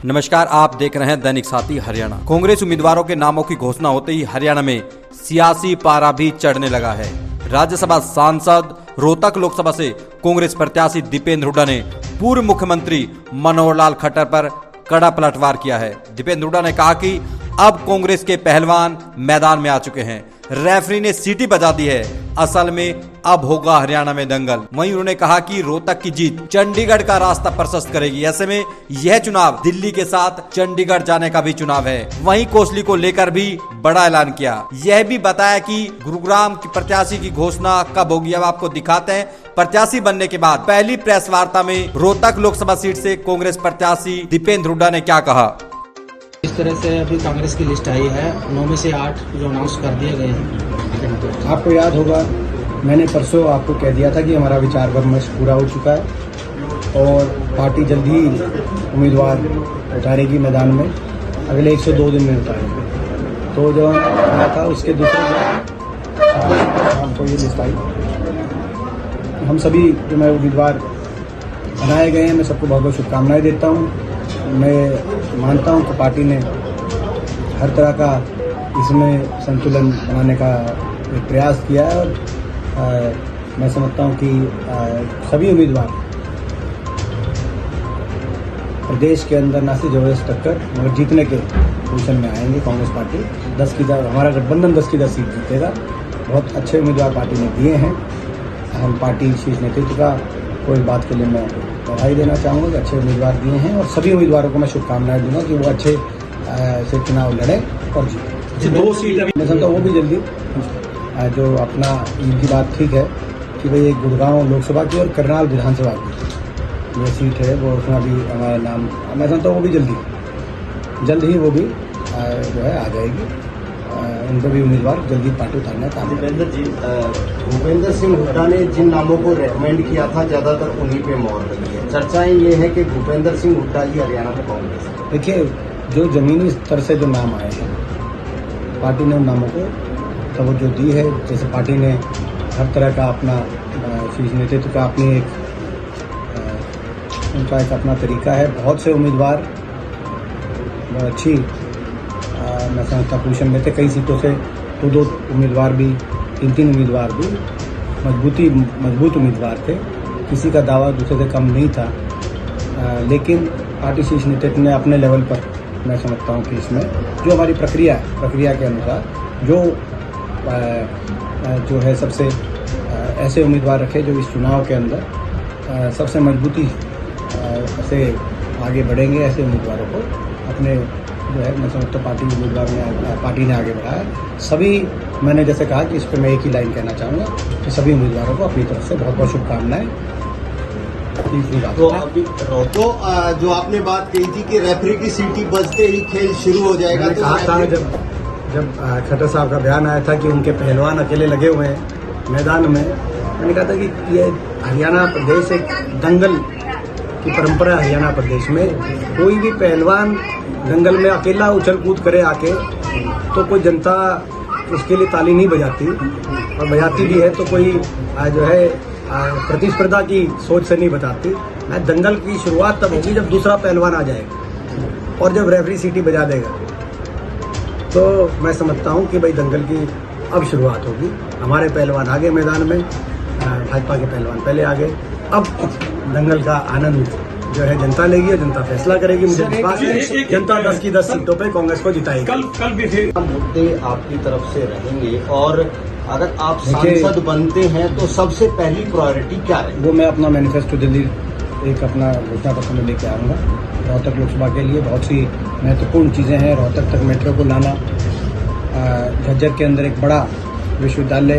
नमस्कार, आप देख रहे हैं दैनिक साथी हरियाणा। कांग्रेस उम्मीदवारों के नामों की घोषणा होते ही हरियाणा में सियासी पारा भी चढ़ने लगा है। राज्यसभा सांसद रोहतक लोकसभा से कांग्रेस प्रत्याशी दीपेंद्र हुड्डा ने पूर्व मुख्यमंत्री मनोहर लाल खट्टर पर कड़ा पलटवार किया है। दीपेंद्र हुड्डा ने कहा कि अब कांग्रेस के पहलवान मैदान में आ चुके हैं, रेफरी ने सीटी बजा दी है, असल में अब होगा हरियाणा में दंगल। वहीं उन्होंने कहा कि रोहतक की जीत चंडीगढ़ का रास्ता प्रशस्त करेगी। ऐसे में यह चुनाव दिल्ली के साथ चंडीगढ़ जाने का भी चुनाव है। वहीं कोसली को लेकर भी बड़ा ऐलान किया। यह भी बताया कि गुरुग्राम की प्रत्याशी की घोषणा कब होगी, अब आपको दिखाते हैं। प्रत्याशी बनने के बाद पहली प्रेस वार्ता में रोहतक लोकसभा सीट से कांग्रेस प्रत्याशी दीपेंद्र हुड्डा ने क्या कहा। इस तरह से अभी कांग्रेस की लिस्ट आई है, 9 में से 8 जो अनाउंस कर दिए गए हैं। आपको याद होगा, मैंने परसों आपको कह दिया था कि हमारा विचार विमर्श पूरा हो चुका है और पार्टी जल्द ही उम्मीदवार उतारेगी मैदान में, अगले 102 दिन में उतारेगी। तो जो आया था उसके दूसरे आपको ये लिस्ट आई। हम सभी जो मैं उम्मीदवार बनाए गए हैं, मैं सबको बहुत बहुत शुभकामनाएं देता हूँ। मैं मानता हूं कि पार्टी ने हर तरह का इसमें संतुलन बनाने का एक प्रयास किया है और मैं समझता हूं कि सभी उम्मीदवार प्रदेश के अंदर ना सिर्फ जबरदस्त टक्कर मगर जीतने के पोजीशन में आएंगे। कांग्रेस पार्टी 10 की 10 हमारा गठबंधन 10 की 10 सीट जीतेगा। बहुत अच्छे उम्मीदवार पार्टी ने दिए हैं। हम पार्टी शीर्ष नेतृत्व का कोई बात के लिए मैं बधाई देना चाहूँगा कि अच्छे उम्मीदवार दिए हैं और सभी उम्मीदवारों को मैं शुभकामनाएं दूंगा कि वो अच्छे से चुनाव लड़े और जीते। 2 सीट मैं समझता हूँ वो भी जल्दी जो अपना इनकी बात ठीक है कि भाई एक गुड़गांव लोकसभा की और करनाल विधानसभा की ये सीट है, वो उसमें भी हमारा नाम मैं समझता हूँ वो भी जल्द ही वो भी जो है आ जाएगी। उनको भी उम्मीदवार जल्दी पार्टी उतारना काम। दीपेंद्र जी, भूपेंद्र सिंह हुड्डा ने जिन नामों को रेकमेंड किया था ज्यादातर उन्हीं पे मोहर लगी है। चर्चाएं ये है कि भूपेंद्र सिंह हुड्डा ही हरियाणा में कांग्रेस। देखिए, जो जमीनी स्तर से जो नाम आए हैं पार्टी ने उन नामों को तवज्जो दी है। जैसे पार्टी ने हर तरह का अपना शीर्ष नेतृत्व का अपनी उनका एक अपना तरीका है। बहुत से उम्मीदवार बहुत अच्छी मैं समझता पोजीशन में थे। कई सीटों से 2 उम्मीदवार भी 3 उम्मीदवार भी मजबूत उम्मीदवार थे। किसी का दावा दूसरे से कम नहीं था, लेकिन पार्टी शीर्ष नेतृत्व ने अपने लेवल पर मैं समझता हूं कि इसमें जो हमारी प्रक्रिया के अनुसार जो है सबसे ऐसे उम्मीदवार रखे जो इस चुनाव के अंदर सबसे मजबूती से आगे बढ़ेंगे। ऐसे उम्मीदवारों को अपने जो है मैं समझता हूँ पार्टी ने आगे बढ़ाया। सभी मैंने जैसे कहा कि इस पर मैं एक ही लाइन कहना चाहूँगा कि सभी उम्मीदवारों को अपनी तरफ से बहुत बहुत शुभकामनाएं। तो अभी तो जो आपने बात कही थी कि रेफरी की सीटी बजते ही खेल शुरू हो जाएगा, तो कहा था जब खट्टर साहब का बयान आया था कि उनके पहलवान अकेले लगे हुए हैं मैदान में, मैंने कहा था कि ये हरियाणा प्रदेश एक दंगल की परंपरा। हरियाणा प्रदेश में कोई भी पहलवान दंगल में अकेला उछल कूद करे आके तो कोई जनता उसके लिए ताली नहीं बजाती, और बजाती भी है तो कोई जो है प्रतिस्पर्धा की सोच से नहीं बताती। दंगल की शुरुआत तब होगी जब दूसरा पहलवान आ जाएगा और जब रेफरी सीटी बजा देगा, तो मैं समझता हूं कि भाई दंगल की अब शुरुआत होगी। हमारे पहलवान आगे मैदान में, भाजपा के पहलवान पहले आ गए। अब दंगल का आनंद जो है जनता लेगी और जनता फैसला करेगी। मुझे विश्वास है जनता 10 की 10 सीटों पे कांग्रेस को जिताएगी। कल भी फिर मुद्दे आपकी तरफ से रहेंगे और अगर आप सांसद बनते हैं तो सबसे पहली प्रायोरिटी क्या है? वो मैं अपना मैनिफेस्टो दिल्ली एक अपना घोषणा पत्र में लेके आऊँगा। रोहतक लोकसभा के लिए बहुत सी महत्वपूर्ण चीज़ें हैं। रोहतक तक मेट्रो को लाना, झज्जर के अंदर एक बड़ा विश्वविद्यालय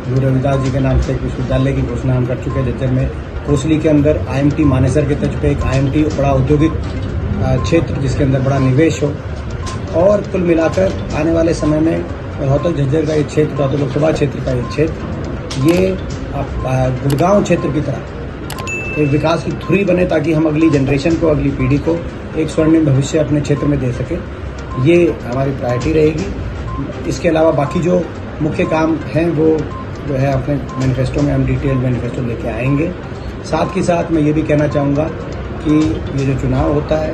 गुरु रविदास जी के नाम से एक विश्वविद्यालय की घोषणा हम कर चुके हैं झज्जर में। कोसली के अंदर IMT मानेसर के तर्ज पे एक IMT बड़ा औद्योगिक क्षेत्र जिसके अंदर बड़ा निवेश हो, और कुल मिलाकर आने वाले समय में रोहतक झज्जर का ये क्षेत्र, रोहतक लोकसभा क्षेत्र का ये क्षेत्र, ये गुड़गांव क्षेत्र की तरह एक विकास की धुरी बने ताकि हम अगली जनरेशन को, अगली पीढ़ी को एक स्वर्णिम भविष्य अपने क्षेत्र में दे सके। ये हमारी प्रायोरिटी रहेगी। इसके अलावा बाकी जो मुख्य काम हैं वो जो है अपने मैनिफेस्टो में हम डिटेल मैनिफेस्टो लेके आएंगे। साथ ही साथ मैं ये भी कहना चाहूँगा कि ये जो चुनाव होता है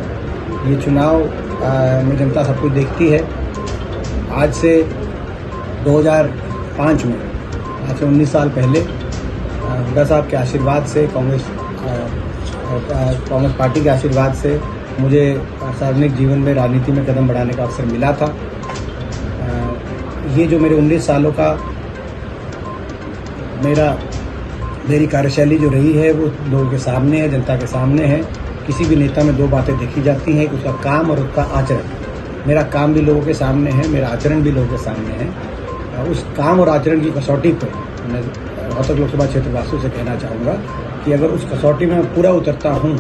ये चुनाव में जनता सब कुछ देखती है। आज से 2005 में, आज से 19 साल पहले हुड्डा साहब के आशीर्वाद से, कांग्रेस पार्टी के आशीर्वाद से मुझे सार्वजनिक जीवन में, राजनीति में कदम बढ़ाने का अवसर मिला था। ये जो मेरे 19 सालों का मेरी कार्यशैली जो रही है वो लोगों के सामने है, जनता के सामने है। किसी भी नेता में दो बातें देखी जाती हैं, उसका काम और उसका आचरण। मेरा काम भी लोगों के सामने है, मेरा आचरण भी लोगों के सामने है। उस काम और आचरण की कसौटी पर मैं रोहतक लोकसभा क्षेत्र वासियों से कहना चाहूँगा कि अगर उस कसौटी में मैं पूरा उतरता हूँ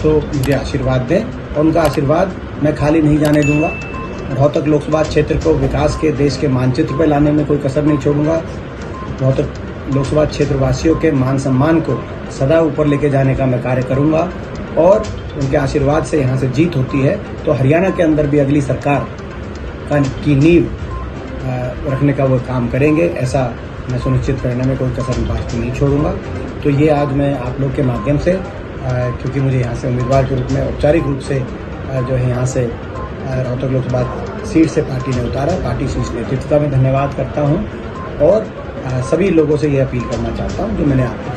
तो मुझे आशीर्वाद दें, और उनका आशीर्वाद मैं खाली नहीं जाने दूंगा। रोहतक लोकसभा क्षेत्र को विकास के, देश के मानचित्र पर लाने में कोई कसर नहीं छोड़ूंगा। रोहतक लोकसभा क्षेत्र वासियों के मान सम्मान को सदा ऊपर लेके जाने का मैं कार्य करूंगा, और उनके आशीर्वाद से यहाँ से जीत होती है तो हरियाणा के अंदर भी अगली सरकार की नींव रखने का वो काम करेंगे। ऐसा मैं सुनिश्चित करने में कोई कसर बाकी नहीं छोड़ूंगा। तो ये आज मैं आप लोग के माध्यम से, क्योंकि मुझे यहाँ से उम्मीदवार के रूप में औपचारिक रूप से जो है यहाँ से रोहतक लोकसभा सीट से पार्टी ने उतारा, पार्टी शीर्ष नेतृत्व का मैं धन्यवाद करता हूँ, और सभी लोगों से ये अपील करना चाहता हूँ जो मैंने आपको